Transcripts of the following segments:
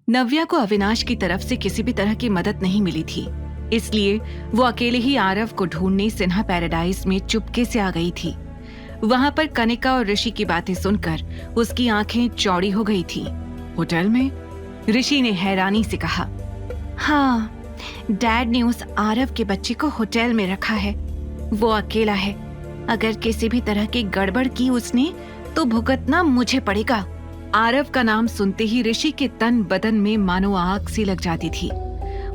नव्या को अविनाश की तरफ से किसी भी तरह की मदद नहीं मिली थी, इसलिए वो अकेले ही आरव को ढूंढने सिन्हा पैराडाइज में चुपके से आ गई थी। वहां पर कनिका और ऋषि की बातें सुनकर उसकी आंखें चौड़ी हो गई थी। होटल में? ऋषि ने हैरानी से कहा। हाँ, डैड ने उस आरव के बच्चे को होटल में रखा है। वो अकेला है। अगर किसी भी तरह की गड़बड़ की उसने तो भुगतना मुझे पड़ेगा। आरव का नाम सुनते ही ऋषि के तन बदन में मानो आग सी लग जाती थी।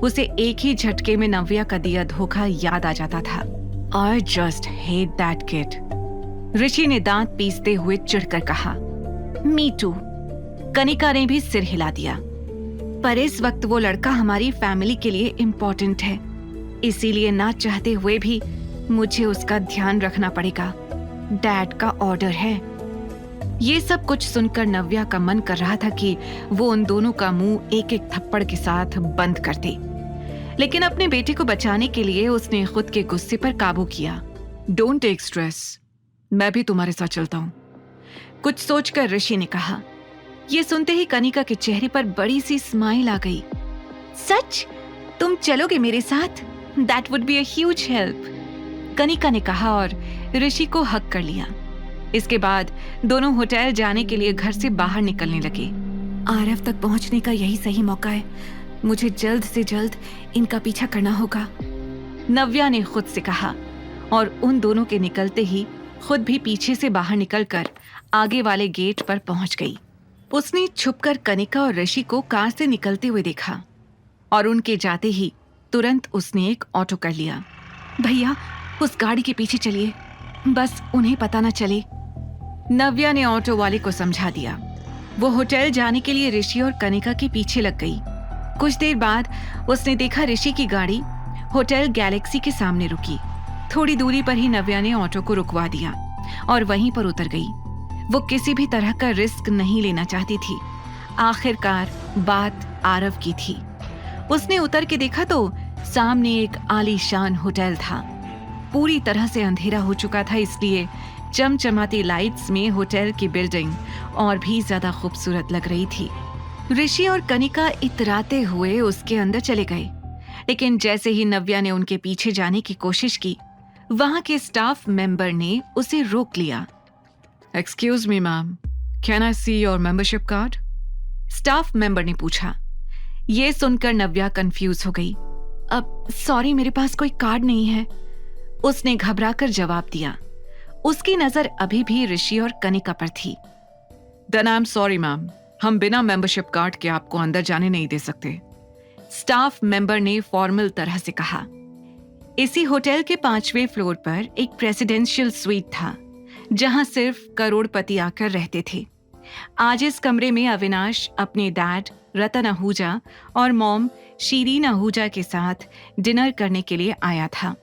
उसे एक ही झटके में नव्या का दिया धोखा याद आ जाता था। I just hate that kid. ऋषि ने दांत पीसते हुए चिढ़कर कहा। Me too. कनिका ने भी सिर हिला दिया। पर इस वक्त वो लड़का हमारी फैमिली के लिए इम्पोर्टेंट है, इसीलिए ना चाहते हुए भी मुझे उसका ध्यान रखना पड़ेगा। डैड का ऑर्डर है। ये सब कुछ सुनकर नव्या का मन कर रहा था कि वो उन दोनों का मुंह एक एक थप्पड़ के साथ बंद कर दे, लेकिन अपने बेटे को बचाने के लिए उसने खुद के गुस्से पर काबू किया। डोंट टेक स्ट्रेस, मैं भी तुम्हारे साथ चलता हूँ, कुछ सोचकर ऋषि ने कहा। ये सुनते ही कनिका के चेहरे पर बड़ी सी स्माइल आ गई। सच? तुम चलोगे मेरे साथ? That would be a huge help, Kanika ने कहा और ऋषि को हक कर लिया। इसके बाद दोनों होटल जाने के लिए घर से बाहर निकलने लगे। आरव तक पहुंचने का यही सही मौका है। मुझे जल्द से जल्द इनका पीछा करना होगा, नव्या ने खुद से कहा और उन दोनों के निकलते ही खुद भी पीछे से बाहर निकलकर आगे वाले गेट पर पहुंच गई। उसने छुपकर कनिका और ऋषि को कार से निकलते हुए देखा और उनके जाते ही तुरंत उसने एक ऑटो कर लिया। भैया, उस गाड़ी के पीछे चलिए, बस उन्हें पता न चले, नव्या ने ऑटो वाले को समझा दिया। वो होटल जाने के लिए ऋषि और कनिका के पीछे लग गई। कुछ देर बाद उसने देखा ऋषि की गाड़ी होटल गैलेक्सी के सामने रुकी। थोड़ी दूरी पर ही नव्या ने ऑटो को रुकवा दिया और वहीं पर उतर गई। वो किसी भी तरह का रिस्क नहीं लेना चाहती थी। आखिरकार बात आरव की थी। उसने उतर के देखा तो सामने एक आलीशान होटल था। पूरी तरह से अंधेरा हो चुका था, इसलिए चमचमाती लाइट्स में होटल की बिल्डिंग और भी ज्यादा खूबसूरत लग रही थी। ऋषि और कनिका इतराते हुए उसके अंदर चले गए, लेकिन जैसे ही नव्या ने उनके पीछे जाने की कोशिश की, वहां के स्टाफ मेंबर ने उसे रोक लिया। Excuse me ma'am, can I see your membership card? Staff member ने पूछा। ये सुनकर नव्या कंफ्यूज हो गई। अब सॉरी, मेरे पास कोई कार्ड नहीं है, उसने घबराकर जवाब दिया। उसकी नजर अभी भी ऋषि और कनिका पर थी। Then I am sorry ma'am, हम बिना मेंबरशिप कार्ड के आपको अंदर जाने नहीं दे सकते, स्टाफ मेंबर ने फॉर्मल तरह से कहा। इसी होटल के 5वें फ्लोर पर एक प्रेसिडेंशियल स्वीट था, जहां सिर्फ करोड़पति आकर रहते थे। आज इस कमरे में अविनाश अपने डैड रतन आहूजा और मॉम शीरीन आहूजा के साथ डिनर करने के लिए आया था।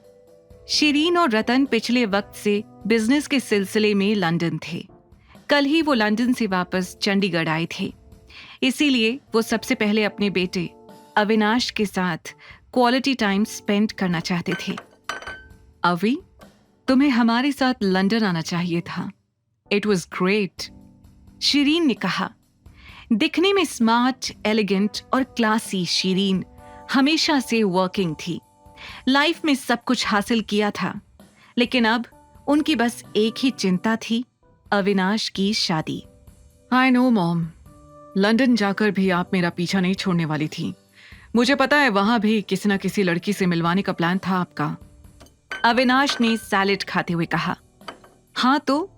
शीरीन और रतन पिछले वक्त से बिजनेस के सिलसिले में लंदन थे। कल ही वो लंदन से वापस चंडीगढ़ आए थे, इसीलिए वो सबसे पहले अपने बेटे अविनाश के साथ क्वालिटी टाइम स्पेंड करना चाहते थे। अवी, तुम्हें हमारे साथ लंदन आना चाहिए था। इट वॉज ग्रेट, शीरीन ने कहा। दिखने में स्मार्ट, एलिगेंट और क्लासी शीरीन हमेशा से वर्किंग थी। लाइफ में सब कुछ हासिल किया था, लेकिन अब उनकी बस एक ही चिंता थी, अविनाश की शादी। आई नो मॉम, लंदन जाकर भी आप मेरा पीछा नहीं छोड़ने वाली थी। मुझे पता है वहां भी किसी न किसी लड़की से मिलवाने का प्लान था आपका, अविनाश ने सैलेड खाते हुए कहा। हाँ तो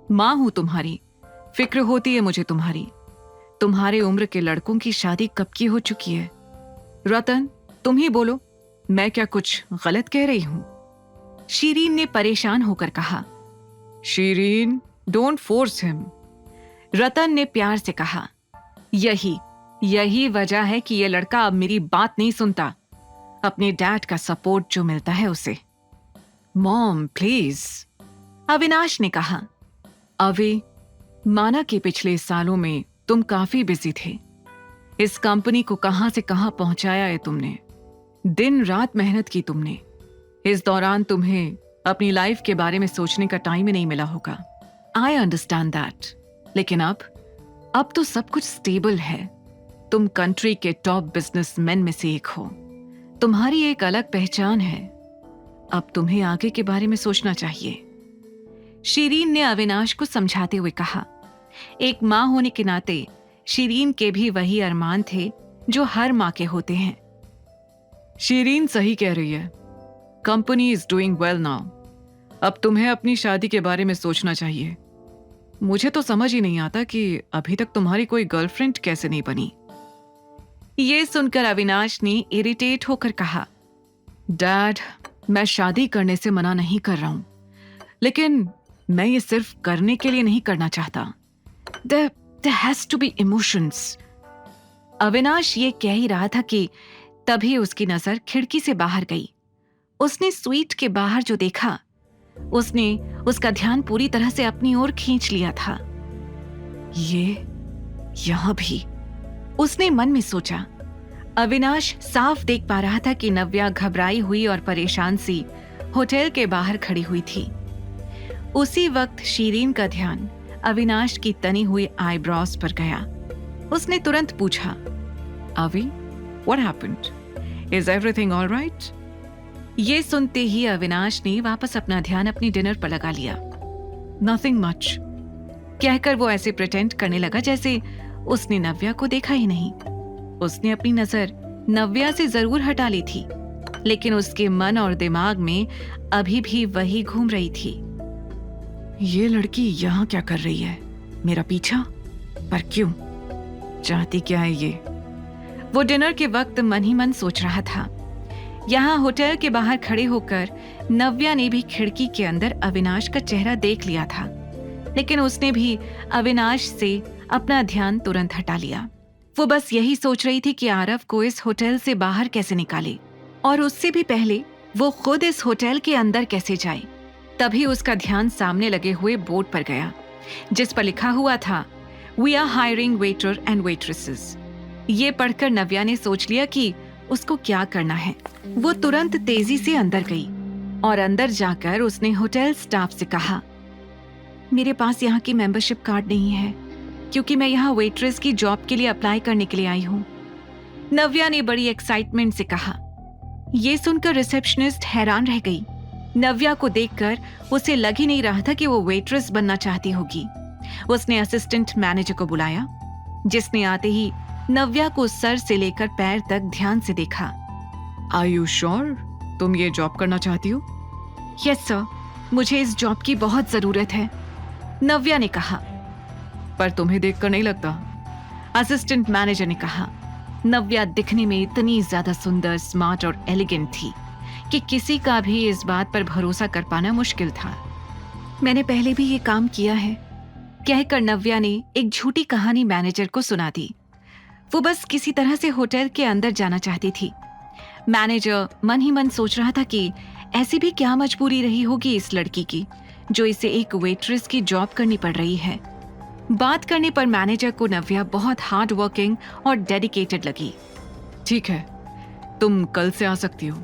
माँ हूं तुम्हारी, फिक्र होती है मुझे तुम्हारी। तुम्हारे उम्र के लड़कों की शादी कब की हो चुकी है? रतन, तुम ही बोलो, मैं क्या कुछ गलत कह रही हूं? शीरीन ने परेशान होकर कहा। शीरीन, डोंट फोर्स हिम, रतन ने प्यार से कहा। यही वजह है कि यह लड़का अब मेरी बात नहीं सुनता, अपने डैड का सपोर्ट जो मिलता है उसे। मॉम प्लीज, अविनाश ने कहा। अवी, माना कि पिछले सालों में तुम काफी बिजी थे। इस कंपनी को कहां से कहां पहुंचाया है तुमने, दिन रात मेहनत की तुमने। इस दौरान तुम्हें अपनी लाइफ के बारे में सोचने का टाइम ही नहीं मिला होगा। आई अंडरस्टैंड दैट, लेकिन अब तो सब कुछ स्टेबल है। तुम कंट्री के टॉप बिजनेसमैन में से एक हो। तुम्हारी एक अलग पहचान है। अब तुम्हें आगे के बारे में सोचना चाहिए। शिरीन ने अविनाश को समझाते हुए कहा। एक माँ होने के नाते शिरीन के भी वही अरमान थे जो हर माँ के होते हैं। शिरीन सही कह रही है। Company is doing well now. अब तुम्हें अपनी शादी के बारे में सोचना चाहिए। मुझे तो समझ ही नहीं आता कि अभी तक तुम्हारी कोई गर्लफ्रेंड कैसे नहीं बनी। ये सुनकर अविनाश ने इरिटेट होकर कहा, डैड, मैं शादी करने से मना नहीं कर रहा हूं, लेकिन मैं ये सिर्फ करने के लिए नहीं करना चाहता। There has to be emotions। Avinash ये कह ही रहा था कि तभी उसकी नजर खिड़की से बाहर गई। उसने स्वीट के बाहर जो देखा, उसने उसका ध्यान पूरी तरह से अपनी ओर खींच लिया था। ये यहां भी, उसने मन में सोचा। अविनाश साफ देख पा रहा था कि नव्या घबराई हुई और परेशान सी होटल के बाहर खड़ी हुई थी। उसी वक्त शिरीन का ध्यान अविनाश की तनी हुई आईब्रोज पर गया। उसने तुरंत पूछा, अवी, what happened? Is everything all right? ये सुनते ही अविनाश ने वापस अपना ध्यान अपनी डिनर पर लगा लिया। नथिंग मच, कहकर वो ऐसे प्रिटेंड करने लगा जैसे उसने नव्या को देखा ही नहीं। उसने अपनी नजर नव्या से जरूर हटा ली थी, लेकिन उसके मन और दिमाग में अभी भी वही घूम रही थी। ये लड़की यहाँ क्या कर रही है? मेरा पीछा? पर क्यों? चाहती क्या है ये? वो डिनर के वक्त मन ही मन सोच रहा था। यहाँ होटल के बाहर खड़े होकर नव्या ने भी खिड़की के अंदर अविनाश का चेहरा देख लिया था, लेकिन उसने भी अविनाश से अपना ध्यान तुरंत हटा लिया। वो बस यही सोच रही थी कि आरव को इस होटल से बाहर कैसे निकाले, और उससे भी पहले वो खुद इस होटल के अंदर कैसे जाए। तभी उसका ध्यान सामने लगे हुए बोर्ड पर गया, जिस पर लिखा हुआ था, we are hiring waiter and waitresses. ये पढ़कर नव्या ने सोच लिया कि उसको क्या करना है। वो तुरंत तेजी से अंदर गई और अंदर जाकर उसने होटल स्टाफ से कहा, मेरे पास यहाँ की मेंबरशिप कार्ड नहीं है, क्योंकि मैं यहाँ वेट्रेस की जॉब के लिए अप्लाई करने के लिए आई हूँ। नव्या ने बड़ी एक्साइटमेंट से कहा। ये सुनकर रिसेप्शनिस्ट हैरान रह गई। नव्या को देखकर उसे लग ही नहीं रहा था कि वो वेट्रेस बनना चाहती होगी। उसने असिस्टेंट मैनेजर को बुलाया, जिसने आते ही नव्या को सर से लेकर पैर तक ध्यान से देखा। आर यू श्योर तुम ये जॉब करना चाहती हो? यस सर, मुझे इस जॉब की बहुत जरूरत है, नव्या ने कहा। पर तुम्हें देखकर नहीं लगता, असिस्टेंट मैनेजर ने कहा। नव्या दिखने में इतनी ज्यादा सुंदर, स्मार्ट और एलिगेंट थी कि किसी का भी इस बात पर भरोसा कर पाना मुश्किल था। मैंने पहले भी ये काम किया है, कहकर नव्या ने एक झूठी कहानी मैनेजर को सुना दी। वो बस किसी तरह से होटल के अंदर जाना चाहती थी। मैनेजर मन ही मन सोच रहा था कि ऐसी भी क्या मजबूरी रही होगी इस लड़की की, जो इसे एक वेट्रेस की जॉब करनी पड़ रही है। बात करने पर मैनेजर को नव्या बहुत हार्ड वर्किंग और डेडिकेटेड लगी। ठीक है, तुम कल से आ सकती हो।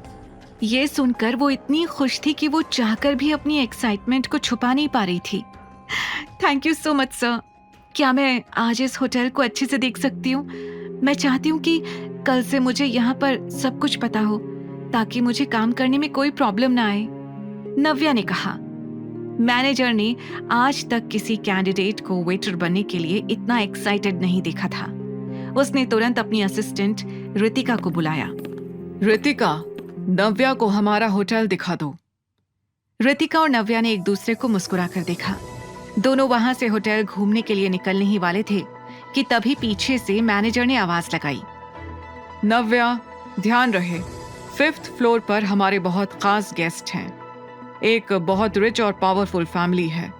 ये सुनकर वो इतनी खुश थी कि वो चाहकर भी अपनी एक्साइटमेंट को छुपा नहीं पा रही थी। Thank you so much sir. क्या मैं आज इस होटल को अच्छे से देख सकती हूँ? मैं चाहती हूँ कि कल से मुझे यहाँ पर सब कुछ पता हो, ताकि मुझे काम करने में कोई प्रॉब्लम ना आए, नव्या ने कहा। मैनेजर ने आज तक किसी कैंडिडेट को वेटर बनने के लिए इतना एक्साइटेड नहीं देखा था। उसने तुरंत अपनी असिस्टेंट रितिका को बुलाया। रितिका, नव्या को हमारा होटल दिखा दो। रितिका और नव्या ने एक दूसरे को मुस्कुराकर देखा। दोनों वहां से होटल घूमने के लिए निकलने ही वाले थे कि तभी पीछे से मैनेजर ने आवाज लगाई। नव्या, ध्यान रहे, 5th फ्लोर पर हमारे बहुत खास गेस्ट हैं। एक बहुत रिच और पावरफुल फैमिली है,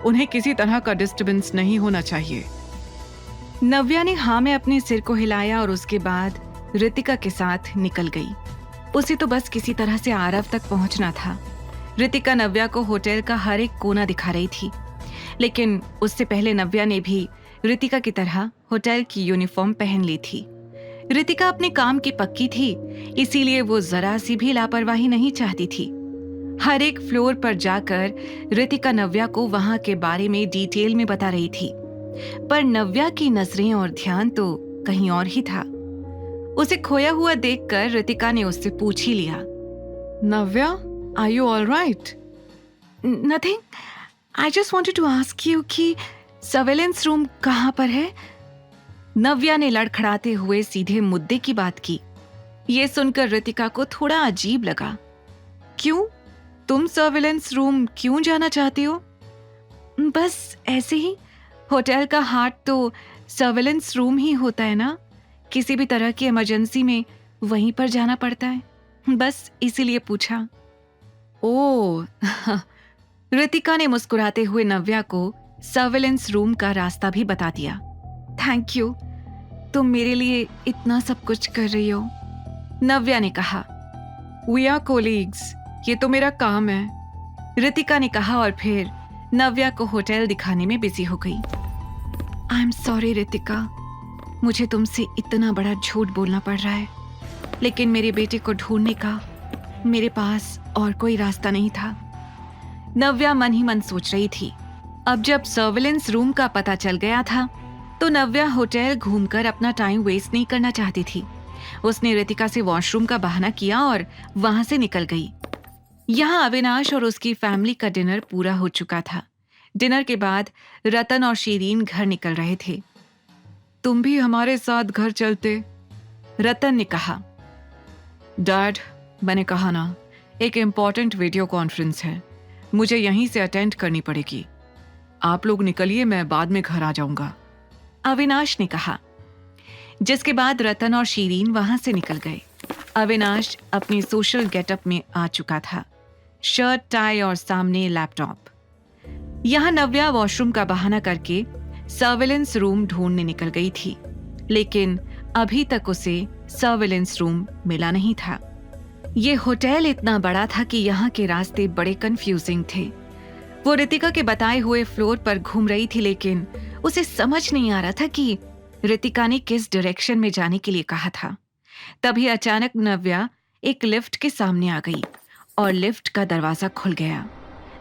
उन्हें किसी तरह का डिस्टर्बेंस नहीं होना चाहिए। नव्या ने हाँ में अपने सिर को हिलाया और उसके बाद रितिका के साथ निकल गई। उसे तो बस किसी तरह से आरव तक पहुंचना था। रितिका नव्या को होटल का हर एक कोना दिखा रही थी, लेकिन उससे पहले नव्या ने भी रितिका की तरह होटल की यूनिफॉर्म पहन ली थी। रितिका अपने काम की पक्की थी, इसीलिए वो जरा सी भी लापरवाही नहीं चाहती थी। हर एक फ्लोर पर जाकर रितिका नव्या को वहां के बारे में डिटेल में बता रही थी, पर नव्या की नजरें और ध्यान तो कहीं और ही था। उसे खोया हुआ देखकर रितिका ने उससे पूछ ही लिया, Navya, are you all right? Nothing, I just wanted to ask you कि सर्वेलेंस रूम कहाँ पर है? नव्या ने लड़खड़ाते हुए सीधे मुद्दे की बात की। ये सुनकर रितिका को थोड़ा अजीब लगा। क्यों? तुम सर्वेलेंस रूम क्यों जाना चाहती हो? बस ऐसे ही। होटल का हार्ट तो सर्वेलेंस रूम ही होता है ना। किसी भी तरह की इमरजेंसी में वहीं पर जाना पड़ता है, बस इसीलिए पूछा। ओह रितिका ने मुस्कुराते हुए नव्या को सर्वेलेंस रूम का रास्ता भी बता दिया। थैंक यू, तुम मेरे लिए इतना सब कुछ कर रही हो, नव्या ने कहा। वी आर कोलीग्स, ये तो मेरा काम है, रितिका ने कहा और फिर नव्या को होटल दिखाने में बिजी हो गई। आई एम सॉरी रितिका, मुझे तुमसे इतना बड़ा झूठ बोलना पड़ रहा है, लेकिन मेरे बेटे को ढूंढने का मेरे पास और कोई रास्ता नहीं था, नव्या मन ही मन सोच रही थी। अब जब सर्वेलेंस रूम का पता चल गया था तो नव्या होटल घूमकर अपना टाइम वेस्ट नहीं करना चाहती थी। उसने रितिका से वॉशरूम का बहाना किया और वहां से निकल गई। यहाँ अविनाश और उसकी फैमिली का डिनर पूरा हो चुका था। डिनर के बाद रतन और शीरीन घर निकल रहे थे। तुम भी हमारे साथ घर चलते, रतन ने कहा। डैड, मैंने कहा ना, एक इम्पॉर्टेंट वीडियो कॉन्फ्रेंस है, मुझे यहीं से अटेंड करनी पड़ेगी। आप लोग निकलिए, मैं बाद में घर आ जाऊंगा, अविनाश ने कहा। जिसके बाद रतन और शीरीन वहां से निकल गए। अविनाश अपनी सोशल गेटअप में आ चुका था, शर्ट, टाई और सामने लैपटॉप। यहां नव्या वॉशरूम का बहाना करके सर्वेलेंस रूम ढूंढने निकल गई थी, लेकिन अभी तक उसे सर्वेलेंस रूम मिला नहीं था। ये होटल इतना बड़ा था कि यहाँ के रास्ते बड़े कंफ्यूजिंग थे। वो रितिका के बताए हुए फ्लोर पर घूम रही थी, लेकिन उसे समझ नहीं आ रहा था कि रितिका ने किस डायरेक्शन में जाने के लिए कहा था। तभी अचानक नव्या एक लिफ्ट के सामने आ गई और लिफ्ट का दरवाजा खुल गया।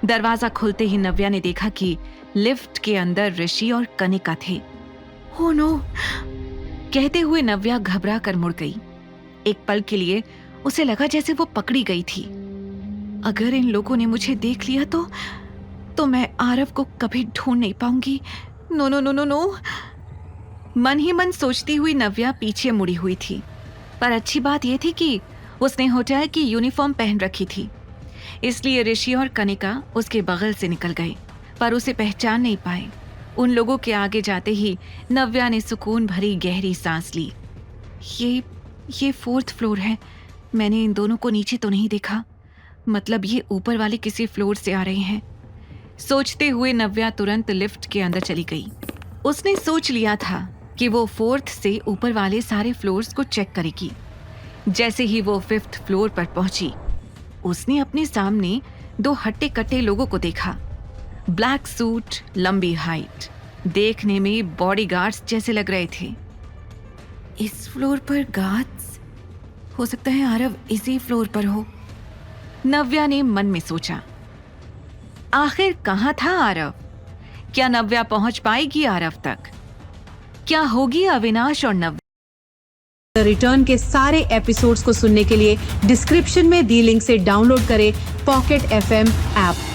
दरवाजा खुलते ही नव्या ने देखा कि लिफ्ट के अंदर ऋषि और कनिका थे। ओह नो, कहते हुए नव्या घबरा कर मुड़ गई। एक पल के लिए उसे लगा जैसे वो पकड़ी गई थी। अगर इन लोगों ने मुझे देख लिया तो मैं आरव को कभी ढूंढ नहीं पाऊंगी। No no no no no, मन ही मन सोचती हुई नव्या पीछे मुड़ी हुई थी। पर अच्छी बात यह थी कि उसने होटल की यूनिफॉर्म पहन रखी थी, इसलिए ऋषि और कनिका उसके बगल से निकल गए, पर उसे पहचान नहीं पाए। उन लोगों के आगे जाते ही नव्या ने सुकून भरी गहरी सांस ली। ये 4th फ्लोर है, मैंने इन दोनों को नीचे तो नहीं देखा, मतलब ये ऊपर वाले किसी फ्लोर से आ रहे हैं। सोचते हुए नव्या तुरंत लिफ्ट के अंदर चली गई। उसने सोच लिया था कि वो 4th से ऊपर वाले सारे फ्लोर्स को चेक करेगी। जैसे ही वो 5th फ्लोर पर पहुंची, उसने अपने सामने 2 हट्टे कट्टे लोगों को देखा। ब्लैक सूट, लंबी हाइट, देखने में बॉडीगार्ड्स जैसे लग रहे थे। इस फ्लोर पर गार्ड्स? हो सकता है आरव इसी फ्लोर पर हो, नव्या ने मन में सोचा। आखिर कहाँ था आरव? क्या नव्या पहुंच पाएगी आरव तक? क्या होगी अविनाश और नव्या? द रिटर्न के सारे एपिसोड्स को सुनने के लिए डिस्क्रिप्शन में दी लिंक से डाउनलोड करें पॉकेट FM ऐप।